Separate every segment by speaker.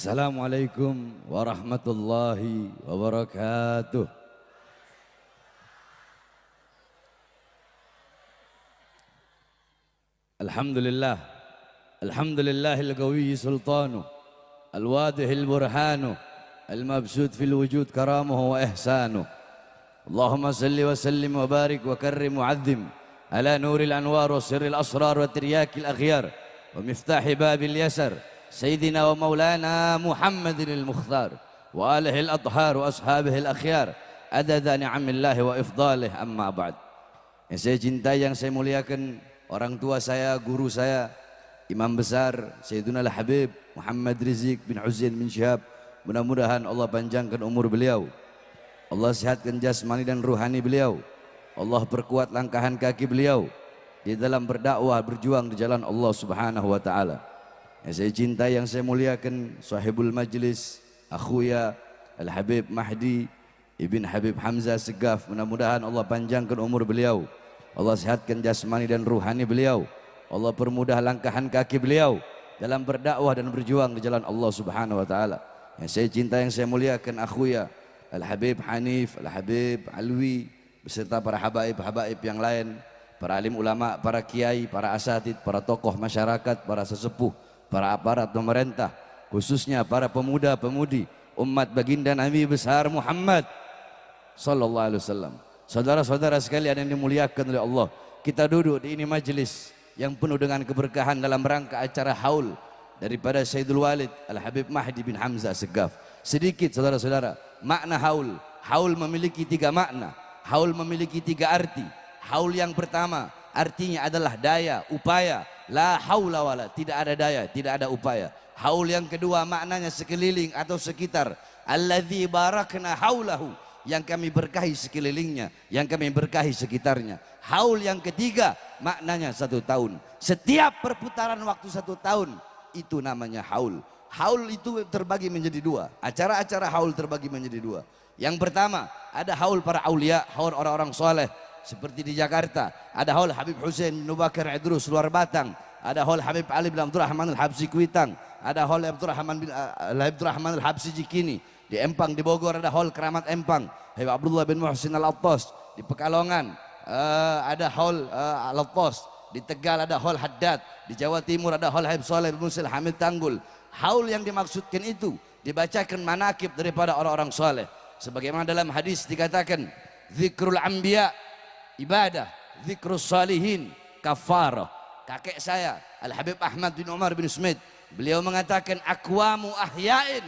Speaker 1: Assalamualaikum warahmatullahi wabarakatuh. Alhamdulillah, alhamdulillahil qawiyyi sultanu, al-wadihil burhanu, al-mabsud fil wujud karamuhu wa ihsanu. Allahumma salli wa sallim wa barik wa karrim wa azzim ala nuril anwar wa sirril asrar wa tiryakil akhyar wa miftahi babil yasar Sayyidina wa maulana Muhammadin al-Mukhtar wa alihi al-adhar wa ashabihi al-akhyar adada ni'amillahi wa ifdalih, amma ba'd. Yang saya cintai, yang saya muliakan, orang tua saya, guru saya, Imam besar Sayyiduna al-Habib Muhammad Rizik bin Husain bin Syihab, mudah-mudahan Allah panjangkan umur beliau, Allah sehatkan jasmani dan ruhani beliau, Allah perkuat langkahan kaki beliau di dalam berdakwah, berjuang di jalan Allah Subhanahu wa taala. Yang saya cintai, yang saya muliakan, sahibul majlis, akhuya Al-Habib Mahdi Ibn Habib Hamzah Segaf, mudah-mudahan Allah panjangkan umur beliau, Allah sehatkan jasmani dan ruhani beliau, Allah permudah langkahan kaki beliau dalam berdakwah dan berjuang di jalan Allah Subhanahu wa taala. Yang saya cintai, yang saya muliakan, akhuya Al-Habib Hanif, Al-Habib Alwi, beserta para habaib-habaib yang lain, para alim ulama, para kiai, para asatid, para tokoh masyarakat, para sesepuh, para aparat pemerintah, khususnya para pemuda-pemudi umat baginda Nabi besar Muhammad sallallahu alaihi wasallam. Saudara-saudara sekalian yang dimuliakan oleh Allah, kita duduk di ini majelis yang penuh dengan keberkahan dalam rangka acara haul daripada Sayyidul Walid Al-Habib Mahdi bin Hamzah Segaf. Sedikit saudara-saudara, makna haul. Haul memiliki tiga makna, haul memiliki tiga arti. Haul yang pertama artinya adalah daya, upaya. La haula wala, tidak ada daya, tidak ada upaya. Haul yang kedua maknanya sekeliling atau sekitar. Alladzi barakna haulahu, yang kami berkahi sekelilingnya, yang kami berkahi sekitarnya. Haul yang ketiga maknanya 1 tahun. Setiap perputaran waktu 1 tahun itu namanya haul. Haul itu terbagi menjadi 2. Acara-acara haul terbagi menjadi 2. Yang pertama ada haul para aulia, haul orang-orang soleh. Seperti di Jakarta ada haul Habib Husain bin Bakar Idrus luar Batang, ada haul Habib Ali bin Abdurrahman Al-Habsi Kuitang, ada haul Abdurrahman Al-Habsi Jikini. Di Empang di Bogor ada haul Keramat Empang Habib Abdullah bin Muhsin Al-Attas. Di Pekalongan ada haul Al-Attas. Di Tegal ada haul Haddad. Di Jawa Timur ada haul Habib Saleh bin Musil Hamid Tanggul. Haul yang dimaksudkan itu dibacakan manakib daripada orang-orang soleh, sebagaimana dalam hadis dikatakan, zikrul anbiya ibadah, zikrus salihin kafarah. Kakek saya Al-Habib Ahmad bin Umar bin Smith, beliau mengatakan, aqwamu ahya'in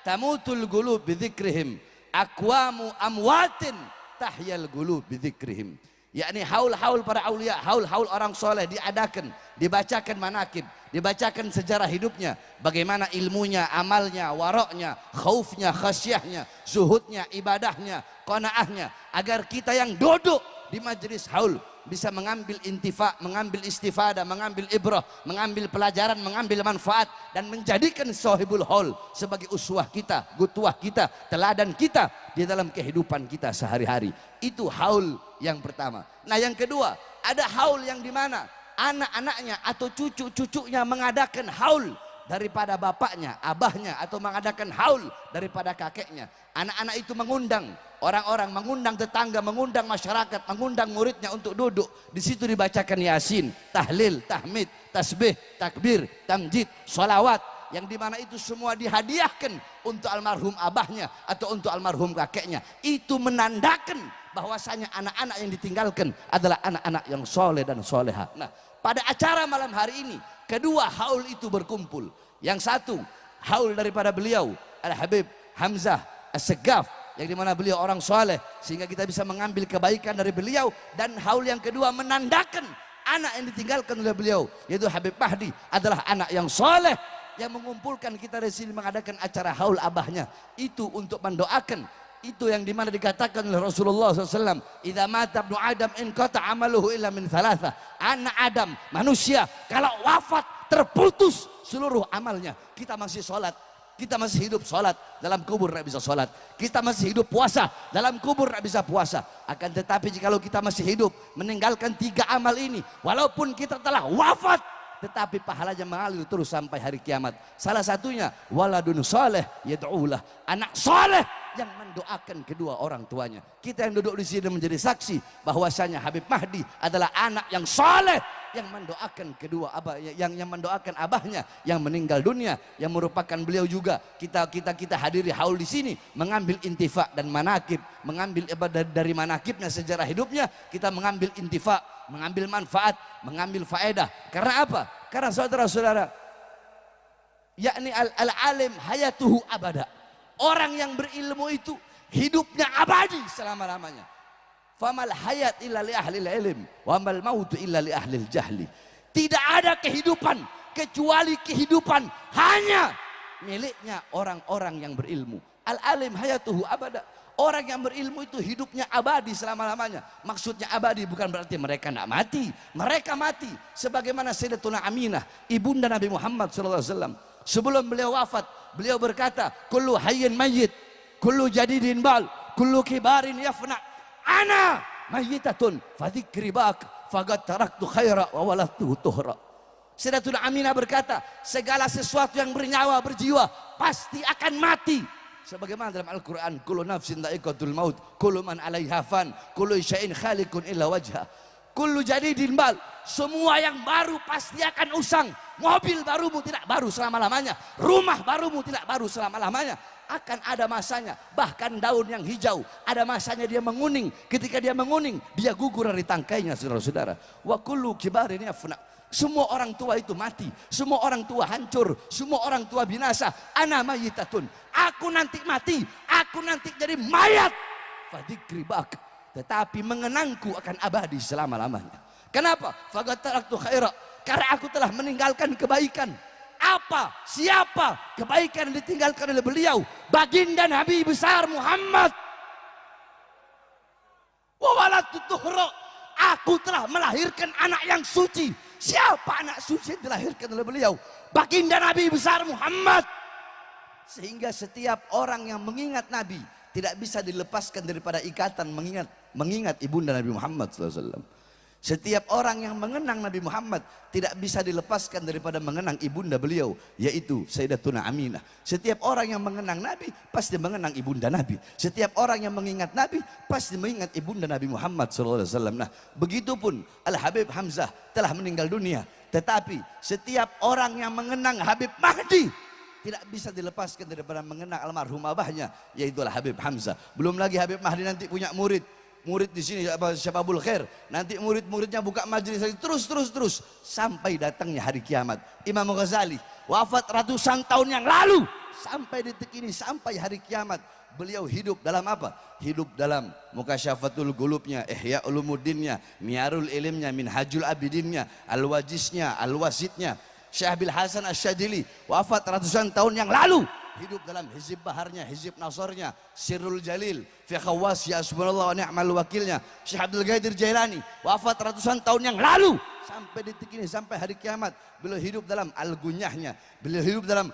Speaker 1: tamutul qulub bidzikrihim, aqwamu amwatin tahyal qulub bidzikrihim. Yakni haul-haul para aulia, haul-haul orang soleh diadakan, dibacakan manakib, dibacakan sejarah hidupnya, bagaimana ilmunya, amalnya, waroknya, khaufnya, khasyahnya, zuhudnya, ibadahnya, qanaahnya, agar kita yang duduk di majelis haul bisa mengambil intifa, mengambil istifadah, mengambil ibrah, mengambil pelajaran, mengambil manfaat, dan menjadikan sahibul haul sebagai uswah kita, gutuah kita, teladan kita di dalam kehidupan kita sehari-hari. Itu haul yang pertama. Nah, yang kedua ada haul yang dimana anak-anaknya atau cucu-cucunya mengadakan haul daripada bapaknya, abahnya, atau mengadakan haul daripada kakeknya. Anak-anak itu mengundang orang-orang, mengundang tetangga, mengundang masyarakat, mengundang muridnya untuk duduk. Di situ dibacakan yasin, tahlil, tahmid, tasbih, takbir, tamjid, sholawat, yang dimana itu semua dihadiahkan untuk almarhum abahnya atau untuk almarhum kakeknya. Itu menandakan bahwasanya anak-anak yang ditinggalkan adalah anak-anak yang soleh dan soleha. Nah, pada acara malam hari ini kedua haul itu berkumpul. Yang satu haul daripada beliau Al-Habib Hamzah As-Segaf, yang dimana beliau orang soleh sehingga kita bisa mengambil kebaikan dari beliau. Dan haul yang kedua menandakan anak yang ditinggalkan oleh beliau, yaitu Habib Mahdi adalah anak yang soleh, yang mengumpulkan kita di sini mengadakan acara haul abahnya. Itu untuk mendoakan. Itu yang dimana dikatakan oleh Rasulullah SAW, idza mata ibnu Adam in qata amaluhu illa min thalatha. Anak Adam, manusia, kalau wafat terputus seluruh amalnya. Kita masih sholat, kita masih hidup sholat, dalam kubur tidak bisa sholat. Kita masih hidup puasa, dalam kubur tidak bisa puasa. Akan tetapi jika kita masih hidup meninggalkan 3 amal ini, walaupun kita telah wafat, tetapi pahalanya mengalir terus sampai hari kiamat. Salah satunya waladun saleh yad'ulah, anak saleh yang mendoakan kedua orang tuanya. Kita yang duduk di sini menjadi saksi bahwasanya Habib Mahdi adalah anak yang saleh yang mendoakan kedua abah, yang mendoakan abahnya yang meninggal dunia, yang merupakan beliau juga kita hadiri haul di sini mengambil intifa dan manakib, mengambil dari manakibnya sejarah hidupnya, kita mengambil intifa, mengambil manfaat, mengambil faedah. Karena apa? Karena saudara-saudara, yakni al-alim hayatuhu abada. Orang yang berilmu itu hidupnya abadi selama-lamanya. Famal hayat illa li ahlil ilm wa mal mautu illa li ahlil jahli. Tidak ada kehidupan kecuali kehidupan hanya miliknya orang-orang yang berilmu. Al-alim hayatuhu abada. Orang yang berilmu itu hidupnya abadi selama-lamanya. Maksudnya abadi bukan berarti mereka tidak mati. Mereka mati. Sebagaimana Sayyidatuna Aminah, ibunda Nabi Muhammad SAW. Sebelum beliau wafat, beliau berkata, kullu hayyin mayyit, kullu jadidin bal, kullu kibarin yafna. Ana mayyitatun fadzikri bak faqad taraktu khaira wa waladtu tuhra. Sayyidatuna Aminah berkata, segala sesuatu yang bernyawa berjiwa pasti akan mati. Sebagaimana dalam Al-Quran, kullu nafsin dha'iqatul maut, kullu man 'alaiha fan, kullu syai'in khaliqun illa wajha, kullu jadidin bal. Semua yang baru pasti akan usang. Mobil barumu tidak baru selama-lamanya, rumah barumu tidak baru selama-lamanya. Akan ada masanya, bahkan daun yang hijau ada masanya dia menguning. Ketika dia menguning, dia gugur dari tangkainya, saudara-saudara. Wa kullu kibarin yafna. Semua orang tua itu mati, semua orang tua hancur, semua orang tua binasa. Ana mayyitatun, aku nanti mati, aku nanti jadi mayat. Fadzikri bak, tetapi mengenangku akan abadi selama-lamanya. Kenapa? Faqad taraktu khaira, karena aku telah meninggalkan kebaikan. Apa, siapa kebaikan yang ditinggalkan oleh beliau? Baginda Nabi besar Muhammad. Wa waladtu tuhra, aku telah melahirkan anak yang suci. Siapa anak suci yang dilahirkan oleh beliau? Baginda Nabi besar Muhammad. Sehingga setiap orang yang mengingat Nabi tidak bisa dilepaskan daripada ikatan mengingat ibunda Nabi Muhammad SAW. Setiap orang yang mengenang Nabi Muhammad tidak bisa dilepaskan daripada mengenang ibunda beliau, yaitu Sayyidatuna Aminah. Setiap orang yang mengenang Nabi pasti mengenang ibunda Nabi. Setiap orang yang mengingat Nabi pasti mengingat ibunda Nabi Muhammad SAW. Nah, begitupun Al-Habib Hamzah telah meninggal dunia, tetapi setiap orang yang mengenang Habib Mahdi tidak bisa dilepaskan daripada mengenang almarhum abahnya, yaitu Al-Habib Hamzah. Belum lagi Habib Mahdi nanti punya murid di sini Syababul Khair, nanti murid-muridnya buka majelis terus sampai datangnya hari kiamat. Imam Ghazali wafat ratusan tahun yang lalu, sampai detik ini, sampai hari kiamat beliau hidup dalam apa? Hidup dalam Mukasyafatul Qulubnya, Ihya Ulumuddinnya, Miarul Ilmnya, Minhajul Abidinnya, Al-Wajisnya, Al-Wasidnya. Syekh Abil Hasan Asy-Syadzili wafat ratusan tahun yang lalu, hidup dalam hizib baharnya, hizib nasornya, Sirrul Jalil, fi khawas ya subhanallah wa ni'mal wakilnya. Syekh Abdul Qadir Jailani wafat ratusan tahun yang lalu, sampai detik ini, sampai hari kiamat beliau hidup dalam al-gunyahnya, beliau hidup dalam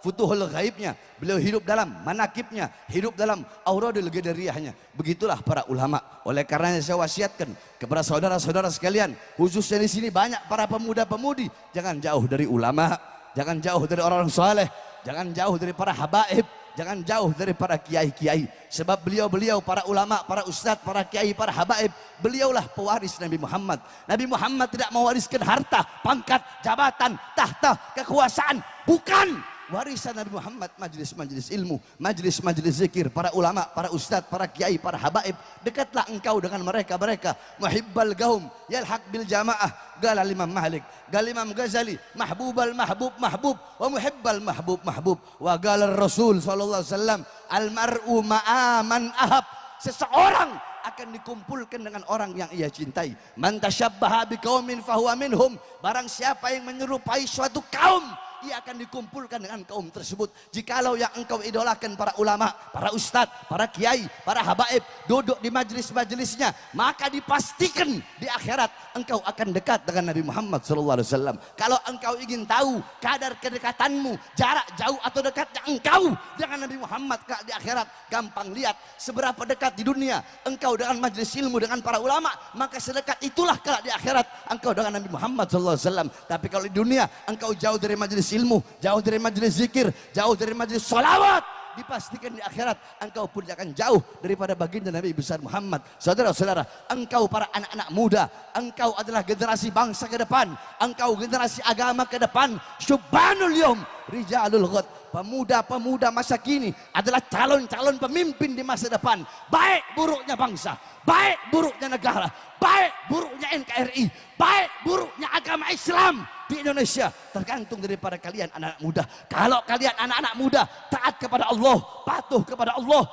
Speaker 1: futuhul ghaibnya, beliau hidup dalam manakibnya, hidup dalam auradul qadariyahnya. Begitulah para ulama. Oleh karenanya saya wasiatkan kepada saudara-saudara sekalian, khususnya di sini banyak para pemuda-pemudi, jangan jauh dari ulama, jangan jauh dari orang saleh, jangan jauh dari para habaib, jangan jauh dari para kiai-kiai. Sebab beliau-beliau, para ulama, para ustadz, para kiai, para habaib, beliaulah pewaris Nabi Muhammad. Nabi Muhammad tidak mewariskan harta, pangkat, jabatan, tahta, kekuasaan. Bukan. Warisan Nabi Muhammad majlis-majlis ilmu, majlis-majlis zikir, para ulama, para ustadz, para kiai, para habaib. Dekatlah engkau dengan mereka-mereka. Muhibbal gaum yalhaq bil jamaah, qala Imam Malik, qala Imam Ghazali, mahbubal mahbub mahbub wa muhibbal mahbub mahbub, wa qala Rasul sallallahu alaihi wasallam, al mar'u ma'a man ahab. Seseorang akan dikumpulkan dengan orang yang ia cintai. Man tasyabbaha biqaumin fahuwa minhum. Barang siapa yang menyerupai suatu kaum,
Speaker 2: ia akan dikumpulkan dengan kaum tersebut. Jikalau yang engkau idolakan para ulama, para ustadz, para kiai, para habaib duduk di majelis-majelisnya, maka dipastikan di akhirat engkau akan dekat dengan Nabi Muhammad SAW. Kalau engkau ingin tahu kadar kedekatanmu, jarak jauh atau dekatnya engkau dengan Nabi Muhammad di akhirat, gampang lihat seberapa dekat di dunia engkau dengan majelis ilmu, dengan para ulama, maka sedekat itulah kalau di akhirat engkau dengan Nabi Muhammad SAW. Tapi kalau di dunia engkau jauh dari majelis ilmu, jauh dari majelis zikir, jauh dari majelis sholawat, dipastikan di akhirat engkau pun akan jauh daripada baginda Nabi besar Muhammad. Saudara-saudara, engkau para anak-anak muda, engkau adalah generasi bangsa ke depan, engkau generasi agama ke depan. Syubhanul yom rijalul ghad, pemuda-pemuda masa kini adalah calon-calon pemimpin di masa depan. Baik buruknya bangsa, baik buruknya negara, baik buruknya NKRI, baik buruknya agama Islam di Indonesia tergantung daripada kalian anak-anak muda. Kalau kalian anak-anak muda taat kepada Allah, patuh kepada Allah,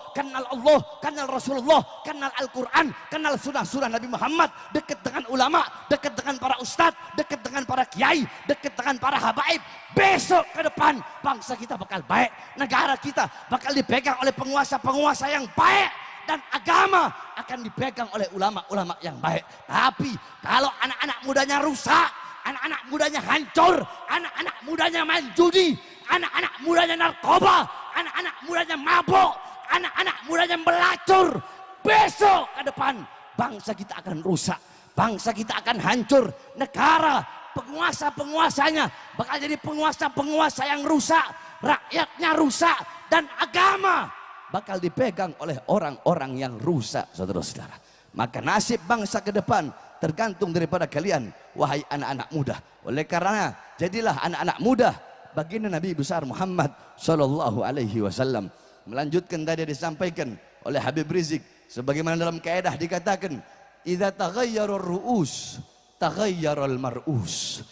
Speaker 2: kenal Rasulullah, kenal Al-Quran, kenal sunnah-sunnah Nabi Muhammad, dekat dengan ulama, dekat dengan para ustadz, dekat dengan para kiai, dekat dengan para habaib, besok ke depan bangsa kita bakal baik, negara kita bakal dipegang oleh penguasa-penguasa yang baik, dan agama akan dipegang oleh ulama-ulama yang baik. Tapi kalau anak-anak mudanya rusak, anak-anak mudanya hancur, anak-anak mudanya main judi, anak-anak mudanya narkoba, anak-anak mudanya mabuk, anak-anak mudanya melacur, besok ke depan bangsa kita akan rusak, bangsa kita akan hancur, negara penguasa-penguasanya bakal jadi penguasa-penguasa yang rusak, rakyatnya rusak, dan agama bakal dipegang oleh orang-orang yang rusak, saudara-saudara. Maka nasib bangsa ke depan tergantung daripada kalian, wahai anak-anak muda. Oleh karena jadilah anak-anak muda baginda Nabi besar Muhammad sallallahu alaihi wasallam. Melanjutkan tadi disampaikan oleh Habib Rizik, sebagaimana dalam kaidah dikatakan, idza taghayyara ru'us taghayyara al-mar'us.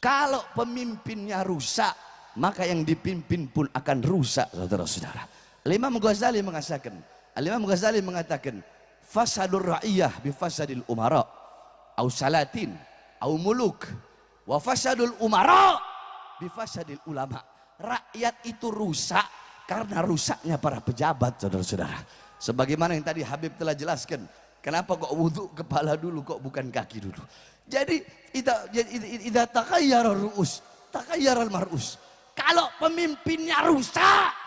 Speaker 2: Kalau pemimpinnya rusak, maka yang dipimpin pun akan rusak, saudara-saudara. Imam Ghazali mengatakan, fasadur ra'iyah bifasadil umara au salatin au muluk wa fasadul umara bifasadil ulama. Rakyat itu rusak karena rusaknya para pejabat, saudara-saudara. Sebagaimana yang tadi Habib telah jelaskan, kenapa kok wudhu kepala dulu kok bukan kaki dulu. Jadi idza taghayyara ru'us taghayyara al-mar'us. Kalau pemimpinnya rusak,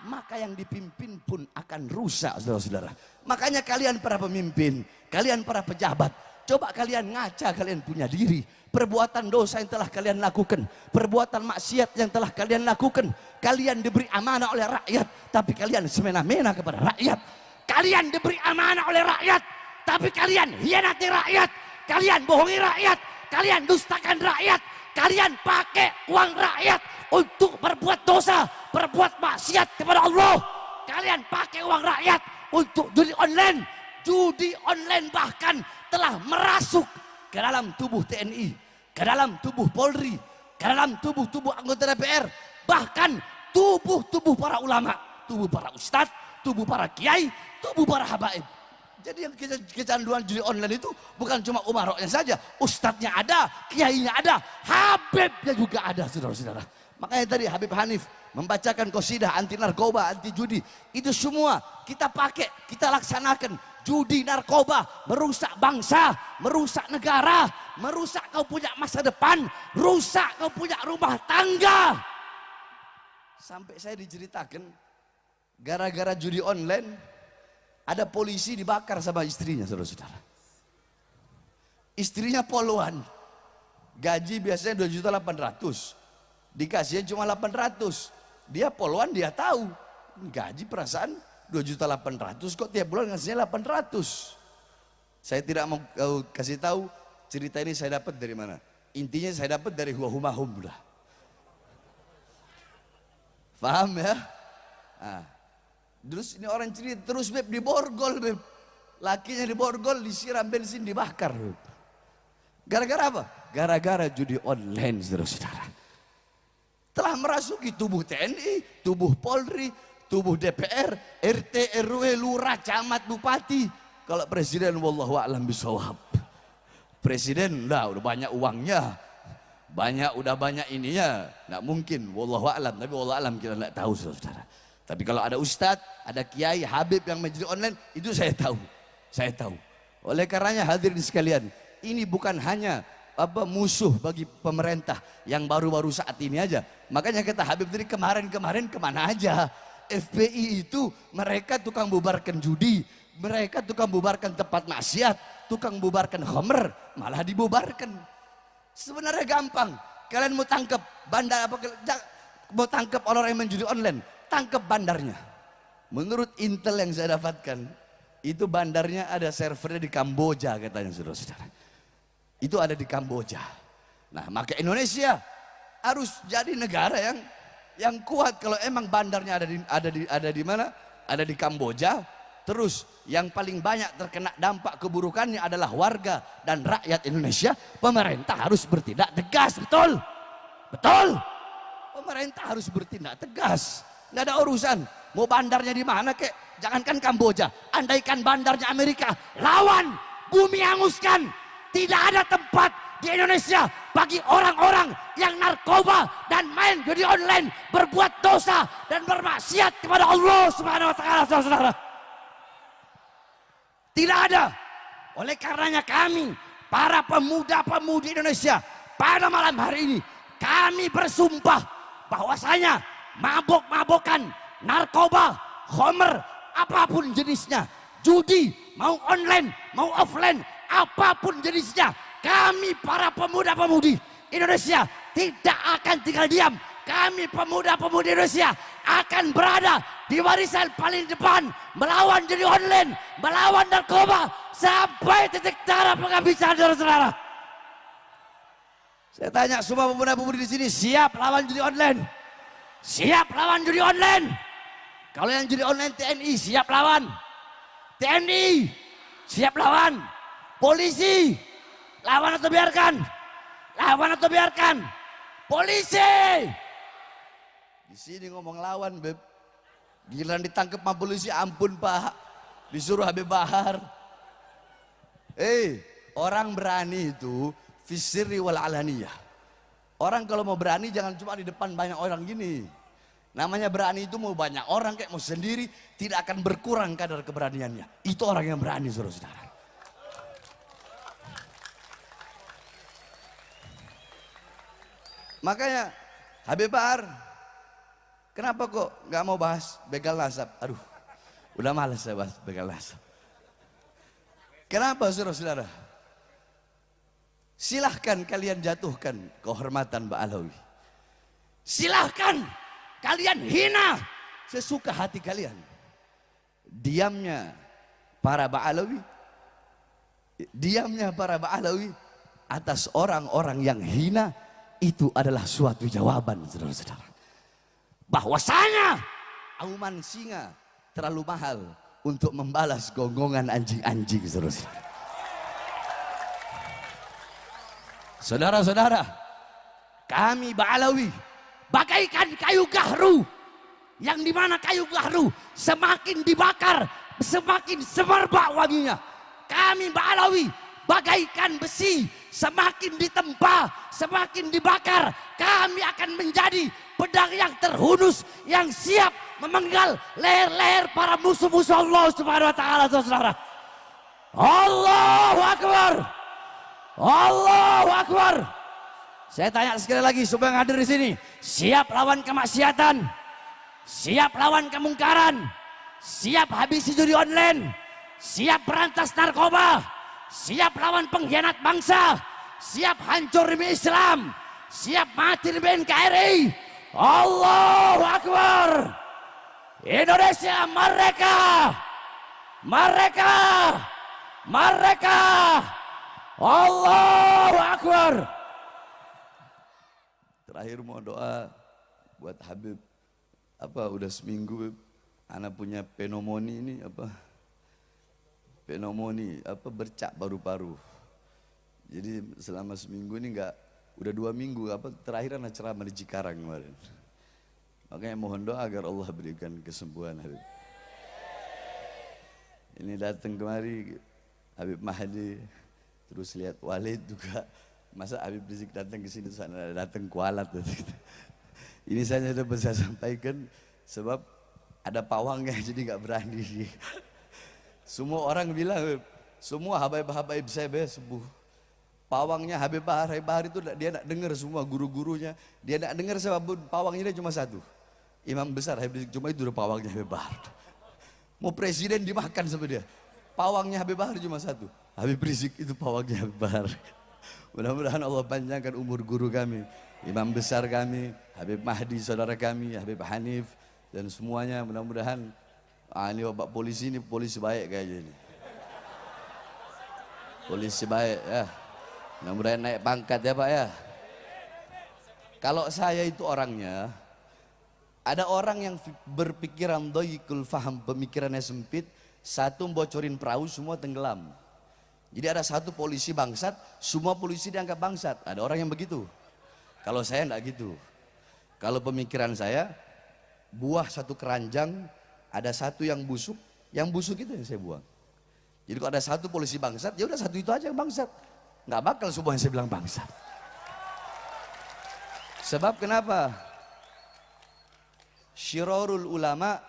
Speaker 2: maka yang dipimpin pun akan rusak, saudara-saudara. Makanya kalian para pemimpin, kalian para pejabat, coba kalian ngaca, kalian punya diri. Perbuatan dosa yang telah kalian lakukan, perbuatan maksiat yang telah kalian lakukan. Kalian diberi amanah oleh rakyat, tapi kalian semena-mena kepada rakyat. Kalian diberi amanah oleh rakyat, tapi kalian hianati rakyat. Kalian bohongi rakyat, kalian dustakan rakyat, kalian pakai uang rakyat untuk berbuat dosa, berbuat maksiat kepada Allah. Kalian pakai uang rakyat untuk judi online. Judi online bahkan telah merasuk ke dalam tubuh TNI, ke dalam tubuh Polri, ke dalam tubuh-tubuh anggota DPR, bahkan tubuh-tubuh para ulama, tubuh para ustadz, tubuh para kiai, tubuh para habaib. Jadi yang kecanduan judi online itu bukan cuma umaroknya saja, ustadznya ada, kiainya ada, habibnya juga ada, saudara-saudara. Makanya tadi Habib Hanif membacakan qasidah anti narkoba, anti judi. Itu semua kita pakai, kita laksanakan. Judi, narkoba merusak bangsa, merusak negara, merusak kau punya masa depan, rusak kau punya rumah tangga. Sampai saya diceritakan, gara-gara judi online, ada polisi dibakar sama istrinya, saudara-saudara. Istrinya poluan, gaji biasanya 2.800.000. Dikasihnya cuma 800. Dia poluan, dia tahu gaji perasaan 2.800.000 kok tiap bulan ngasihnya 800. Saya tidak mau kasih tahu cerita ini saya dapat dari mana. Intinya saya dapat dari Huahumahum lah. Paham ya? Nah, terus ini orang cerita terus beb diborgol beb. Lakinya diborgol, disiram bensin, dibakar beb. Gara-gara apa? Gara-gara judi online, saudara-saudara. Telah merasuki tubuh TNI, tubuh Polri, tubuh DPR, RT, RW, lurah, camat, bupati. Kalau presiden wallahu a'lam bishawab. Presiden udah banyak uangnya, udah banyak ini ya, nggak mungkin. Wallahu a'lam, tapi wallahu a'lam kita nggak tahu saudara. Tapi kalau ada ustadz, ada kiai, habib yang majelis online, itu saya tahu. Saya tahu. Oleh karenanya hadirin sekalian, ini bukan hanya musuh bagi pemerintah yang baru-baru saat ini aja. Makanya kata Habib tadi, kemarin kemana aja? FPI itu mereka tukang bubarkan judi, mereka tukang bubarkan tempat maksiat, tukang bubarkan khamr, malah dibubarkan. Sebenarnya gampang. Kalian mau tangkap bandar mau tangkap orang yang menjudi online, tangkap bandarnya. Menurut intel yang saya dapatkan, itu bandarnya ada servernya di Kamboja katanya saudara-saudara. Itu ada di Kamboja. Nah, maka Indonesia harus jadi negara yang kuat. Kalau emang bandarnya ada di mana? Ada di Kamboja. Terus yang paling banyak terkena dampak keburukannya adalah warga dan rakyat Indonesia. Pemerintah harus bertindak tegas, betul? Betul? Pemerintah harus bertindak tegas. Nggak ada urusan. Mau bandarnya di mana kek? Jangankan Kamboja. Andaikan bandarnya Amerika, lawan, bumi hanguskan. Tidak ada tempat di Indonesia bagi orang-orang yang narkoba dan main judi online, berbuat dosa dan bermaksiat kepada Allah Subhanahu wa taala, saudara. Tidak ada. Oleh karenanya kami, para pemuda-pemudi Indonesia, pada malam hari ini kami bersumpah bahwasanya mabok-mabokan, narkoba, khamr, apapun jenisnya, judi, mau online, mau offline, apapun jenisnya, kami para pemuda-pemudi Indonesia tidak akan tinggal diam. Kami pemuda-pemudi Indonesia akan berada di barisan paling depan melawan judi online, melawan narkoba sampai titik darah penghabisan, saudara-saudara. Saya tanya semua pemuda-pemudi di sini, siap lawan judi online? Siap lawan judi online? Kalau yang judi online TNI siap lawan? TNI siap lawan? Polisi, lawan atau biarkan? Lawan atau biarkan? Polisi. Di sini ngomong lawan, Beb. Giliran ditangkap sama polisi, ampun Pak. Disuruh Habib Bahar. Orang berani itu fisirri wal alaniyah. Orang kalau mau berani jangan cuma di depan banyak orang gini. Namanya berani itu mau banyak orang kayak mau sendiri, tidak akan berkurang kadar keberaniannya. Itu orang yang berani, saudara-saudara. Makanya Habib Bahar, kenapa kok nggak mau bahas begal nasab? Aduh, udah malas saya bahas begal nasab. Kenapa saudara-saudara? Silahkan kalian jatuhkan kehormatan Mbak Alawi. Silahkan kalian hina sesuka hati kalian. Diamnya para Ba'alawi, diamnya para Ba'alawi atas orang-orang yang hina, itu adalah suatu jawaban, saudara-saudara. Bahwasanya auman singa terlalu mahal untuk membalas gonggongan anjing-anjing, saudara-saudara. Saudara-saudara, kami Ba'alawi bagaikan kayu gahru, yang dimana kayu gahru semakin dibakar semakin semerbak wanginya. Kami Ba'alawi bagaikan besi, semakin ditempa, semakin dibakar, kami akan menjadi pedang yang terhunus, yang siap memenggal leher-leher para musuh-musuh Allah Subhanahu wa taala, saudara. Allahu Akbar. Allahu Akbar. Saya tanya sekali lagi supaya yang hadir di sini, siap lawan kemaksiatan, siap lawan kemungkaran, siap habisi judi online, siap berantas narkoba, siap lawan pengkhianat bangsa, siap hancur demi Islam, siap mati demi NKRI. Allahu Akbar. Indonesia merdeka, merdeka, merdeka. Allahu Akbar. Terakhir mau doa buat Habib. Udah seminggu anak punya pneumonia ini pneumonia bercak paru-paru. Jadi selama seminggu ini udah 2 minggu terakhir anak ceramah di Cikarang kemarin. Makanya mohon doa agar Allah berikan kesembuhan Habib. Ini datang kemari Habib Mahdi, terus lihat Walid juga Masa Habib Rizik datang ke sini sana datang kualat. Ini saya sudah bisa sampaikan sebab ada pawangnya jadi nggak berani. Semua orang bilang, semua habaib-habaib saya sembuh. Pawangnya Habib Bahar itu dia nak dengar semua guru-gurunya. Dia nak dengar sebab pawangnya dia cuma satu. Imam besar Habib Rizik, cuma itu udah pawangnya Habib Bahar. Mau presiden dimakan sama dia. Pawangnya Habib Bahar cuma satu. Habib Rizik itu pawangnya Habib Bahar. Mudah-mudahan Allah panjangkan umur guru kami, imam besar kami, Habib Mahdi saudara kami, Habib Hanif dan semuanya. Mudah-mudahan ini bapak polisi ini polisi baik kayaknya ini. Polisi baik ya. Mudah-mudahan naik pangkat ya Pak ya. Kalau saya itu orangnya, ada orang yang berpikiran doyikul faham, pemikirannya sempit, satu bocorin perahu semua tenggelam. Jadi ada satu polisi bangsat, semua polisi dianggap bangsat. Ada orang yang begitu. Kalau saya enggak gitu. Kalau pemikiran saya, buah satu keranjang, ada satu yang busuk itu yang saya buang. Jadi kalau ada satu polisi bangsat, ya udah satu itu aja yang bangsat. Enggak bakal semua yang saya bilang bangsat. Sebab kenapa? Syirarul ulama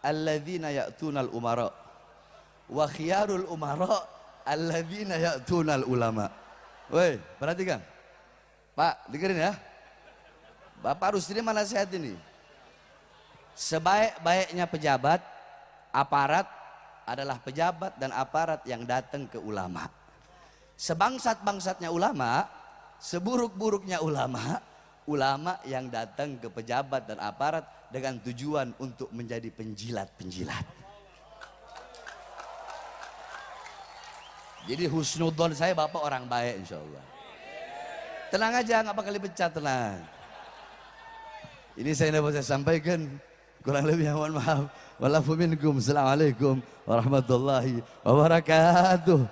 Speaker 2: alladzina ya'tunal umara wa khiyarul umara alladzina ya'tunal ulama. Woi, perhatikan. Pak, dengerin ya. Bapak harus terima nasihat ini. Sebaik-baiknya pejabat, aparat adalah pejabat dan aparat yang datang ke ulama. Sebangsat-bangsatnya ulama, seburuk-buruknya ulama, ulama yang datang ke pejabat dan aparat dengan tujuan untuk menjadi penjilat-penjilat. Jadi husnudon saya bapak orang baik insya Allah. Tenang aja, nggak bakal dipecat, tenang. Ini saya dapat saya sampaikan, kurang lebih mohon maaf. Walafu minkum. Assalamualaikum warahmatullahi wabarakatuh.